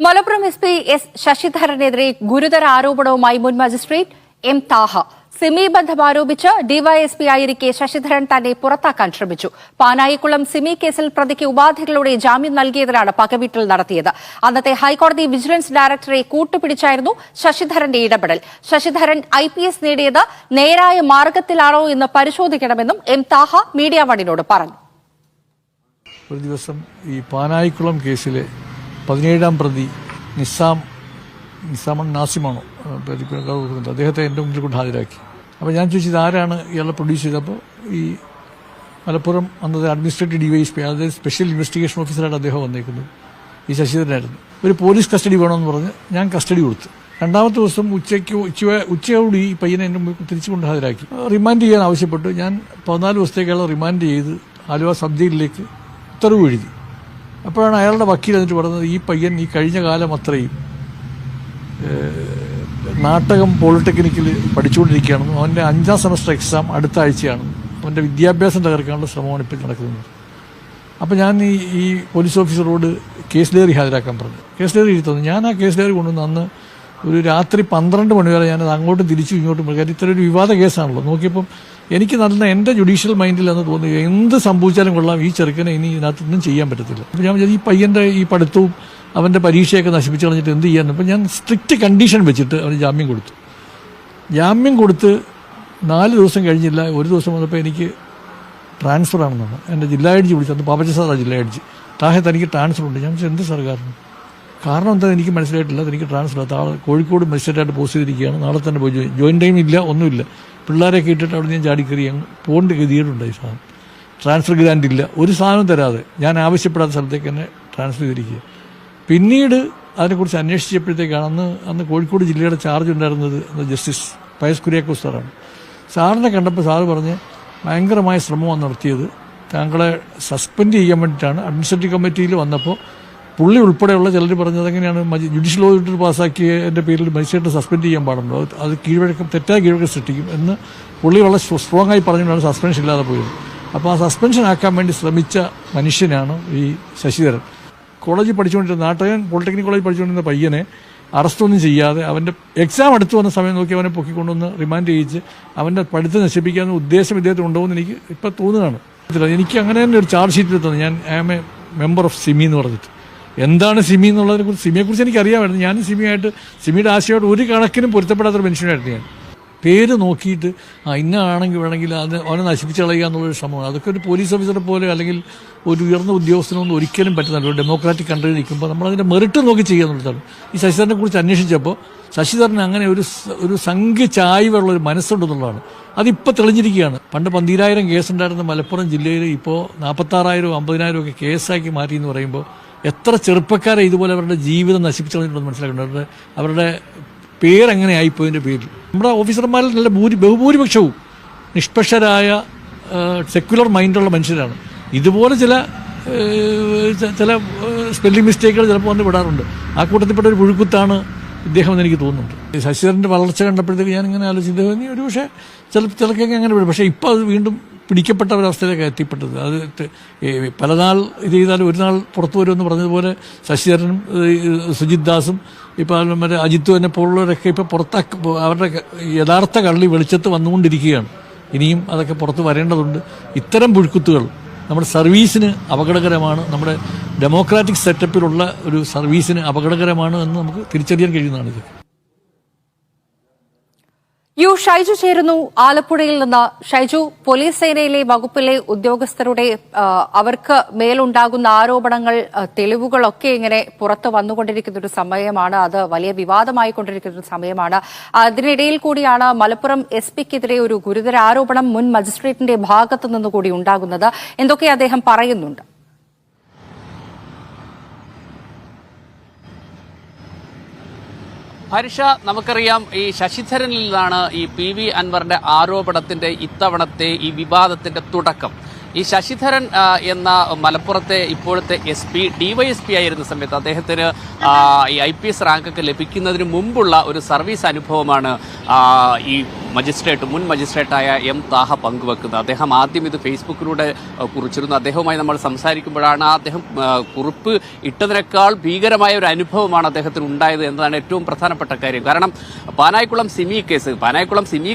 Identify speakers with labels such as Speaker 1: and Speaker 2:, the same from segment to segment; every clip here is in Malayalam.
Speaker 1: മലപ്പുറം എസ്.പി. എസ്. ശശിധരനെതിരെ ഗുരുതര ആരോപണവുമായി മുൻ മജിസ്ട്രേറ്റ് എം. താഹ. സിമി ബന്ധം ആരോപിച്ച് ഡിവൈഎസ്പി ആയിരിക്കെ ശശിധരൻ തന്നെ പുറത്താക്കാൻ ശ്രമിച്ചു. പാനായിക്കുളം സിമി കേസിൽ പ്രതിക്ക് ഉപാധികളോടെ ജാമ്യം നൽകിയതിനാണ് പകവീട്ടൽ നടത്തിയത്. അന്നത്തെ ഹൈക്കോടതി വിജിലൻസ് ഡയറക്ടറെ കൂട്ടുപിടിച്ചായിരുന്നു ശശിധരന്റെ ഇടപെടൽ. ശശിധരൻ IPS നേടിയത് നേരായ മാർഗത്തിലാണോ എന്ന് പരിശോധിക്കണമെന്നും എം. താഹ മീഡിയ വണിനോട് പറഞ്ഞു.
Speaker 2: ഒരു ദിവസം ഈ പാനായിക്കുളം കേസിലെ 17-ാം പ്രതി നാസിമാണോ അദ്ദേഹത്തെ എൻ്റെ മുന്നിൽ കൊണ്ട് ഹാജരാക്കി. അപ്പോൾ ഞാൻ ചോദിച്ചത് ആരാണ് ഇയാളെ പ്രൊഡ്യൂസ് ചെയ്തപ്പോൾ ഈ മലപ്പുറം അന്നത്തെ അഡ്മിനിസ്ട്രേറ്റീവ് DYSP അതായത് സ്പെഷ്യൽ ഇൻവെസ്റ്റിഗേഷൻ ഓഫീസറായിട്ട് അദ്ദേഹം വന്നേക്കുന്നത് ഈ ശശിധരനായിരുന്നു. ഒരു പോലീസ് കസ്റ്റഡി വേണമെന്ന് പറഞ്ഞ് ഞാൻ കസ്റ്റഡി കൊടുത്തു. രണ്ടാമത്തെ ദിവസം ഉച്ചയോടുകൂടി ഈ പയ്യനെ എൻ്റെ മുന്നിൽ തിരിച്ചു കൊണ്ട് ഹാജരാക്കി. റിമാൻഡ് ചെയ്യാൻ ആവശ്യപ്പെട്ടു. ഞാൻ 14 ദിവസത്തേക്കുള്ള റിമാൻഡ് ചെയ്ത് ആലുവ സബ് ജയിലിലേക്ക് ഉത്തരവ് എഴുതി. അപ്പോഴാണ് അയാളുടെ വക്കീൽ എന്നിട്ട് പറഞ്ഞത് ഈ പയ്യൻ ഈ കഴിഞ്ഞ കാലം അത്രയും നാട്ടകം പോളിടെക്നിക്കിൽ പഠിച്ചുകൊണ്ടിരിക്കുകയാണെന്നും അവൻ്റെ 5ാം സെമസ്റ്റർ എക്സാം അടുത്ത ആഴ്ചയാണെന്നും അവൻ്റെ വിദ്യാഭ്യാസം തകർക്കാനുള്ള ശ്രമമാണ് ഇപ്പോൾ നടക്കുന്നത്. അപ്പോൾ ഞാൻ ഈ പോലീസ് ഓഫീസറോട് കേസ് ഡയറി ഹാജരാക്കാൻ പറഞ്ഞു. കേസ് ഡയറി എഴുതി തന്നു. ഞാൻ ആ കേസ് ഡയറി കൊണ്ടുവന്ന് അന്ന് ഒരു രാത്രി 12 മണി വരെ ഞാനത് അങ്ങോട്ടും തിരിച്ചും ഇങ്ങോട്ടും കാര്യം ഇത്ര ഒരു വിവാദ കേസാണല്ലോ. നോക്കിയപ്പം എനിക്ക് നല്ല എൻ്റെ ജുഡീഷ്യൽ മൈൻഡിൽ എന്ന് തോന്നി എന്ത് സംഭവിച്ചാലും കൊള്ളാം, ഈ ചെറുക്കനെ ഇനി ഇതിനകത്തൊന്നും ചെയ്യാൻ പറ്റത്തില്ല. അപ്പോൾ ഞാൻ വിചാരിച്ചു ഈ പയ്യൻ്റെ ഈ പഠിത്തവും അവൻ്റെ പരീക്ഷയൊക്കെ നശിപ്പിച്ച് കളഞ്ഞിട്ട് എന്ത് ചെയ്യാൻ. അപ്പോൾ ഞാൻ സ്ട്രിക്റ്റ് കണ്ടീഷൻ വെച്ചിട്ട് അവന് ജാമ്യം കൊടുത്തു. ജാമ്യം കൊടുത്ത് 4 ദിവസം കഴിഞ്ഞില്ല. ഒരു ദിവസം വന്നപ്പോൾ എനിക്ക് ട്രാൻസ്ഫർ ആണെന്നാണ് എൻ്റെ ജില്ലാ ജഡ്ജി വിളിച്ചത്. പാപ്പച്ച സാറാണ് ജില്ലാ ജഡ്ജി. താഹത്ത് എനിക്ക് ട്രാൻസ്ഫർ ഉണ്ട്. ഞാൻ വെച്ചാൽ എന്ത് സാർ കാരണം എന്താ എനിക്ക് മനസ്സിലായിട്ടില്ല. എനിക്ക് ട്രാൻസ്ഫർ കോഴിക്കോട് മജിസ്ട്രേറ്റായിട്ട് പോസ്റ്റ് ചെയ്തിരിക്കുകയാണ്. നാളെ തന്നെ പോയി ജോയിൻ ടൈം ഇല്ല, ഒന്നുമില്ല. പിള്ളേരെയൊക്കെ ഇട്ടിട്ട് അവിടെ ഞാൻ ചാടിക്കറി അങ്ങ് പോകേണ്ട ഗതികേടുണ്ടായി. സാധനം ട്രാൻസ്ഫർ ഗ്രാൻഡ് ഇല്ല, ഒരു സാധനം തരാതെ ഞാൻ ആവശ്യപ്പെടാത്ത സ്ഥലത്തേക്ക് എന്നെ ട്രാൻസ്ഫർ ചെയ്തിരിക്കുക. പിന്നീട് അതിനെക്കുറിച്ച് അന്വേഷിച്ചപ്പോഴത്തേക്കാണ് അന്ന് കോഴിക്കോട് ജില്ലയുടെ ചാർജ് ഉണ്ടായിരുന്നത് ജസ്റ്റിസ് പയസ് കുര്യാക്കോസ് സാറാണ്. സാറിനെ കണ്ടപ്പോൾ സാറ് പറഞ്ഞ് ഭയങ്കരമായ ശ്രമമാണ് നടത്തിയത്, താങ്കളെ സസ്പെൻഡ് ചെയ്യാൻ വേണ്ടിയിട്ടാണ്. അഡ്മിനിസ്ട്രേറ്റീവ് കമ്മിറ്റിയിൽ വന്നപ്പോൾ പുള്ളി ഉൾപ്പെടെയുള്ള ചിലർ പറഞ്ഞത് എങ്ങനെയാണ് ജുഡീഷ്യൽ ഓഡിറ്റർ പാസ്സാക്കിയതിൻ്റെ പേരിൽ മജിസ്ട്രേറ്റ് സസ്പെൻഡ് ചെയ്യാൻ പാടുണ്ടോ, അത് കീഴ്വഴക്കം തെറ്റായ കീഴ്വഴക്കം സൃഷ്ടിക്കും എന്ന് പുള്ളി വളരെ സ്ട്രോങ് ആയി പറഞ്ഞുകൊണ്ടാണ് സസ്പെൻഷൻ ഇല്ലാതെ പോയത്. അപ്പോൾ ആ സസ്പെൻഷൻ ആക്കാൻ വേണ്ടി ശ്രമിച്ച മനുഷ്യനാണ് ഈ ശശിധരൻ. കോളേജിൽ പഠിച്ചുകൊണ്ടിരുന്ന നാട്ടകം പോളിടെക്നിക് കോളേജിൽ പഠിച്ചുകൊണ്ടിരുന്ന പയ്യനെ അറസ്റ്റൊന്നും ചെയ്യാതെ അവൻ്റെ എക്സാം അടുത്ത് വന്ന സമയം നോക്കി അവനെ പൊക്കിക്കൊണ്ടുവന്ന് റിമാൻഡ് ചെയ്യിച്ച് അവൻ്റെ പഠിത്തം നശിപ്പിക്കാമെന്ന ഉദ്ദേശം ഇദ്ദേഹത്തിന് ഉണ്ടോയെന്ന് എനിക്ക് ഇപ്പോൾ തോന്നുകയാണ്. എനിക്ക് അങ്ങനെ തന്നെ ഒരു ചാർജ് ഷീറ്റിൽ തോന്നി. ഞാൻ am a member of SIMI എന്ന് പറഞ്ഞിട്ട് എന്താണ് സിമി എന്നുള്ളതിനെക്കുറിച്ച് സിമിയെക്കുറിച്ച് എനിക്ക് അറിയാമായിരുന്നു. ഞാൻ സിമിയുടെ ആശയമായിട്ട് ഒരു കണക്കിനും പൊരുത്തപ്പെടാത്തൊരു മനുഷ്യനായിരുന്നു. ഞാൻ പേര് നോക്കിയിട്ട് ഇന്നാണെങ്കിൽ വേണമെങ്കിൽ അവനെ നശിപ്പിച്ച് കളയുക എന്നുള്ളൊരു ശ്രമമാണ്. അതൊക്കെ ഒരു പോലീസ് ഓഫീസറെ പോലെ അല്ലെങ്കിൽ ഒരു ഉയർന്ന ഉദ്യോഗസ്ഥനൊന്നും ഒരിക്കലും പറ്റുന്നില്ല. ഒരു ഡെമോക്രാറ്റിക് കൺട്രിയിൽ നിൽക്കുമ്പോൾ നമ്മളതിൻ്റെ മെറിറ്റ് നോക്കി ചെയ്യുക എന്നുള്ളതാണ്. ഈ ശശിധരനെ കുറിച്ച് അന്വേഷിച്ചപ്പോൾ ശശിധരന് അങ്ങനെ ഒരു സംഖ്യ ചായ്വുള്ളൊരു മനസ്സുണ്ടെന്നുള്ളതാണ്. അതിപ്പോൾ തെളിഞ്ഞിരിക്കുകയാണ്. പണ്ട് 12,000 കേസുണ്ടായിരുന്ന മലപ്പുറം ജില്ലയിൽ ഇപ്പോൾ 46,000 50,000 ഒക്കെ കേസാക്കി മാറ്റി എന്ന് പറയുമ്പോൾ എത്ര ചെറുപ്പക്കാരെ ഇതുപോലെ അവരുടെ ജീവിതം നശിപ്പിച്ചു കളഞ്ഞിട്ടുണ്ടെന്ന് മനസ്സിലാക്കുന്നുണ്ട്. അവരുടെ പേരെങ്ങനെയായിപ്പോയതിൻ്റെ പേരിൽ നമ്മുടെ ഓഫീസർമാരിൽ നല്ല ബഹുഭൂരിപക്ഷവും നിഷ്പക്ഷരായ സെക്യുലർ മൈൻഡുള്ള മനുഷ്യരാണ്. ഇതുപോലെ ചില സ്പെല്ലിംഗ് മിസ്റ്റേക്കുകൾ ചിലപ്പോൾ വന്ന് വിടാറുണ്ട്. ആ കൂട്ടത്തിൽപ്പെട്ട ഒരു പുഴുക്കുത്താണ് ഇദ്ദേഹം എന്ന് എനിക്ക് തോന്നുന്നുണ്ട്. ശശിധരൻ്റെ വളർച്ച കണ്ടപ്പോഴത്തേക്ക് ഞാനിങ്ങനെ ആലോചിച്ചത് ഒരു പക്ഷേ ചിലക്കൊക്കെ അങ്ങനെ വരും. പക്ഷേ ഇപ്പോൾ അത് വീണ്ടും പിടിക്കപ്പെട്ട ഒരവസ്ഥയിലേക്ക് എത്തിപ്പെട്ടത്. അത് പലനാൾ ഇത് ചെയ്താലും ഒരു നാൾ പുറത്തു വരുമെന്ന് പറഞ്ഞതുപോലെ ശശിധരനും സുജിത് ദാസും ഇപ്പോൾ മറ്റേ അജിത്തും എന്നെ പോലുള്ളവരൊക്കെ ഇപ്പോൾ അവരുടെ യഥാർത്ഥ കള്ളി വെളിച്ചത്ത് വന്നുകൊണ്ടിരിക്കുകയാണ്. ഇനിയും അതൊക്കെ പുറത്ത് വരേണ്ടതുണ്ട്. ഇത്തരം പുഴുക്കുത്തുകൾ നമ്മുടെ സർവീസിന് അപകടകരമാണ്. നമ്മുടെ ഡെമോക്രാറ്റിക് സെറ്റപ്പിലുള്ള ഒരു സർവീസിന് അപകടകരമാണ് എന്ന് നമുക്ക് തിരിച്ചറിയാൻ കഴിയുന്നതാണ് ഇത്.
Speaker 1: ഷൈജു ചേരുന്നു ആലപ്പുഴയിൽ നിന്ന്. ഷൈജു, പോലീസ് സേനയിലെ വകുപ്പിലെ ഉദ്യോഗസ്ഥരുടെ അവർക്ക് മേലുണ്ടാകുന്ന ആരോപണങ്ങൾ തെളിവുകളൊക്കെ ഇങ്ങനെ പുറത്തു വന്നുകൊണ്ടിരിക്കുന്ന ഒരു സമയമാണ്. അത് വലിയ വിവാദമായിക്കൊണ്ടിരിക്കുന്ന ഒരു സമയമാണ്. അതിനിടയിൽ കൂടിയാണ് മലപ്പുറം SP-ക്കെതിരെ ഒരു ഗുരുതര ആരോപണം മുൻ മജിസ്ട്രേറ്റിന്റെ ഭാഗത്തു നിന്നുകൂടി ഉണ്ടാകുന്നത്. എന്തൊക്കെ അദ്ദേഹം പറയുന്നുണ്ട്?
Speaker 3: ഹരിഷ, നമുക്കറിയാം ഈ ശശിധരനിൽ നിന്നാണ് ഈ PV അൻവറിന്റെ ആരോപണത്തിന്റെ ഇത്തവണത്തെ ഈ വിവാദത്തിന്റെ തുടക്കം. ഈ ശശിധരൻ എന്ന മലപ്പുറത്തെ ഇപ്പോഴത്തെ DYSP ആയിരുന്ന സമയത്ത് അദ്ദേഹത്തിന് ഈ IPS റാങ്കൊക്കെ ലഭിക്കുന്നതിന് മുമ്പുള്ള ഒരു സർവീസ് അനുഭവമാണ് ഈ മുൻ മജിസ്ട്രേറ്റായ എം താഹ പങ്കുവെക്കുന്നത്. അദ്ദേഹം ആദ്യം ഇത് ഫേസ്ബുക്കിലൂടെ കുറിച്ചിരുന്നു. അദ്ദേഹവുമായി നമ്മൾ സംസാരിക്കുമ്പോഴാണ് അദ്ദേഹം കുറിപ്പ് ഇട്ടതിനേക്കാൾ ഭീകരമായ ഒരു അനുഭവമാണ് അദ്ദേഹത്തിന് ഉണ്ടായത് എന്നതാണ് ഏറ്റവും പ്രധാനപ്പെട്ട കാര്യം. കാരണം പാനായിക്കുളം സിമി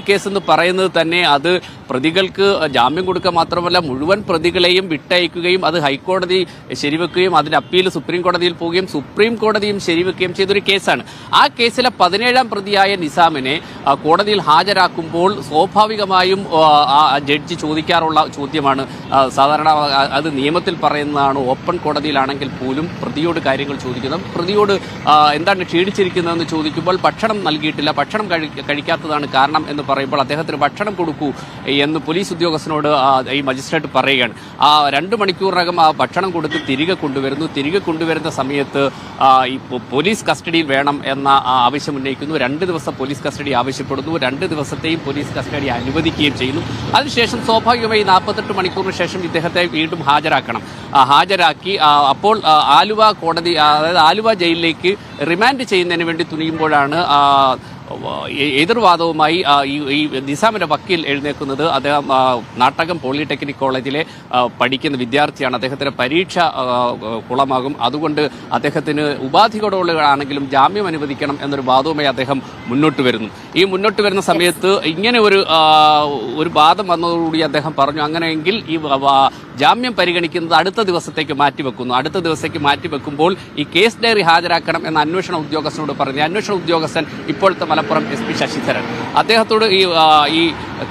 Speaker 3: കേസ് എന്ന് പറയുന്നത് തന്നെ അത് പ്രതികൾക്ക് ജാമ്യം കൊടുക്കുക മാത്രമല്ല മുഴുവൻ പ്രതികളെയും വിട്ടയക്കുകയും അത് ഹൈക്കോടതി ശരിവെക്കുകയും അതിന്റെ അപ്പീൽ സുപ്രീം കോടതിയിൽ പോവുകയും സുപ്രീം കോടതിയും ശരിവെക്കുകയും ചെയ്തൊരു കേസാണ്. ആ കേസിലെ 17ാം പ്രതിയായ നിസാമിനെ കോടതിയിൽ ഹാജരാക്കുമ്പോൾ സ്വാഭാവികമായും ജഡ്ജി ചോദിക്കാറുള്ള ചോദ്യമാണ്, സാധാരണ അത് നിയമത്തിൽ പറയുന്നതാണ്, ഓപ്പൺ കോടതിയിലാണെങ്കിൽ പോലും പ്രതിയോട് കാര്യങ്ങൾ ചോദിക്കുന്നത്. പ്രതിയോട് എന്താണ് ക്ഷീണിച്ചിരിക്കുന്നതെന്ന് ചോദിക്കുമ്പോൾ ഭക്ഷണം നൽകിയിട്ടില്ല, ഭക്ഷണം കഴിക്കാത്തതാണ് കാരണം എന്ന് പറയുമ്പോൾ അദ്ദേഹത്തിന് ഭക്ഷണം കൊടുക്കൂ എന്ന് പോലീസ് ഉദ്യോഗസ്ഥനോട് ഈ മജിസ്ട്രേറ്റ് പറയുകയാണ്. 2 മണിക്കൂറിനകം ആ ഭക്ഷണം കൊടുത്ത് തിരികെ കൊണ്ടുവരുന്ന സമയത്ത് ഈ പോലീസ് കസ്റ്റഡിയിൽ വേണം എന്ന ആവശ്യം ഉന്നയിക്കുന്നു. 2 ദിവസം പോലീസ് കസ്റ്റഡി ആവശ്യപ്പെടുന്നു. 2 ദിവസത്തെയും പോലീസ് കസ്റ്റഡി അനുവദിക്കുകയും ചെയ്യുന്നു. അതിനുശേഷം സ്വാഭാവികമായി 48 മണിക്കൂറിന് ശേഷം ഇദ്ദേഹത്തെ വീണ്ടും ഹാജരാക്കി അപ്പോൾ ആലുവ കോടതി, അതായത് ആലുവ ജയിലിലേക്ക് റിമാൻഡ് ചെയ്യുന്നതിന് വേണ്ടി തുനിയുമ്പോഴാണ് എതിർവാദവുമായി ഈ നിസാമിന്റെ വക്കീൽ എഴുന്നേക്കുന്നത്. അദ്ദേഹം നാട്ടകം പോളിടെക്നിക് കോളേജിലെ പഠിക്കുന്ന വിദ്യാർത്ഥിയാണ്. അദ്ദേഹത്തിന് പരീക്ഷ കുളമാകും, അതുകൊണ്ട് അദ്ദേഹത്തിന് ഉപാധികളോടാണെങ്കിലും ജാമ്യം അനുവദിക്കണം എന്നൊരു വാദവുമായി അദ്ദേഹം മുന്നോട്ട് വരുന്ന സമയത്ത് ഇങ്ങനെ ഒരു വാദം വന്നതോടുകൂടി അദ്ദേഹം പറഞ്ഞു, അങ്ങനെയെങ്കിൽ ഈ ജാമ്യം പരിഗണിക്കുന്നത് അടുത്ത ദിവസത്തേക്ക് മാറ്റിവെക്കുമ്പോൾ ഈ കേസ് ഡയറി ഹാജരാക്കണം എന്ന അന്വേഷണ ഉദ്യോഗസ്ഥനോട് പറഞ്ഞു. അന്വേഷണ ഉദ്യോഗസ്ഥൻ ഇപ്പോഴത്തെ മലപ്പുറം SP ശശിധരൻ അദ്ദേഹത്തോട് ഈ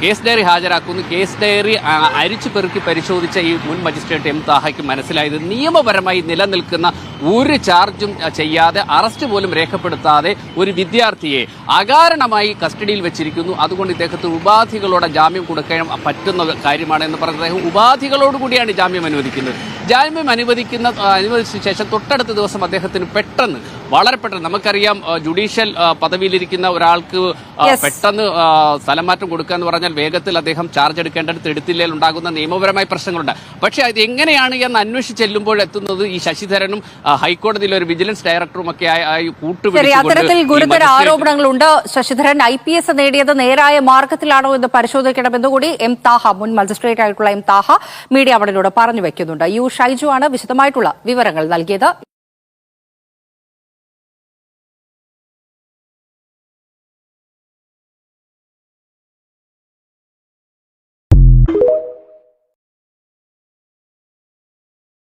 Speaker 3: കേസ് ഡയറി ഹാജരാക്കുന്നു. കേസ് ഡയറി അരിച്ചു പെറുക്കി പരിശോധിച്ച ഈ മുൻ മജിസ്ട്രേറ്റ് എം താഹയ്ക്ക് മനസ്സിലായത് നിയമപരമായി നിലനിൽക്കുന്ന ഒരു ചാർജും ചെയ്യാതെ അറസ്റ്റ് പോലും രേഖപ്പെടുത്താതെ ഒരു വിദ്യാർത്ഥിയെ അകാരണമായി കസ്റ്റഡിയിൽ വെച്ചിരിക്കുന്നു. അതുകൊണ്ട് ഇദ്ദേഹത്തിന് ഉപാധികളോടെ ജാമ്യം കൊടുക്കാൻ പറ്റുന്ന കാര്യമാണ് എന്ന് പറഞ്ഞ അദ്ദേഹം ഉപാധികളോടുകൂടിയാണ് ജാമ്യം അനുവദിക്കുന്നത്. അനുവദിച്ച ശേഷം തൊട്ടടുത്ത ദിവസം അദ്ദേഹത്തിന് വളരെ പെട്ടെന്ന് നമുക്കറിയാം, ജുഡീഷ്യൽ പദവിയിലിരിക്കുന്ന ഒരാൾക്ക് പെട്ടെന്ന് സ്ഥലം മാറ്റം കൊടുക്കുക എന്ന് പറഞ്ഞാൽ വേഗത്തിൽ അദ്ദേഹം ചാർജ് എടുക്കേണ്ടടുത്ത് എടുത്തില്ലെങ്കിൽ ഉണ്ടാകുന്ന നിയമപരമായ പ്രശ്നങ്ങളുണ്ട്. പക്ഷേ അത് എങ്ങനെയാണ് എന്ന് അന്വേഷിച്ച് ചെല്ലുമ്പോൾ എത്തുന്നത് ഈ ശശിധരനും ഹൈക്കോടതിയിലെ ഒരു വിജിലൻസ് ഡയറക്ടറും ഒക്കെ ആയി
Speaker 1: അത്തരത്തിൽ ഗുരുതര ആരോപണങ്ങളുണ്ട്. ശശിധരൻ IPS നേടിയത് നേരായ മാർഗത്തിലാണോ എന്ന് പരിശോധിക്കണമെന്ന് കൂടി എം താഹ, മുൻ മജിസ്ട്രേറ്റ് ആയിട്ടുള്ള എം താഹ മീഡിയ അവളിലൂടെ പറഞ്ഞു വെക്കുന്നുണ്ട്. യു ഷൈജു ആണ് വിശദമായിട്ടുള്ള വിവരങ്ങൾ നൽകിയത്.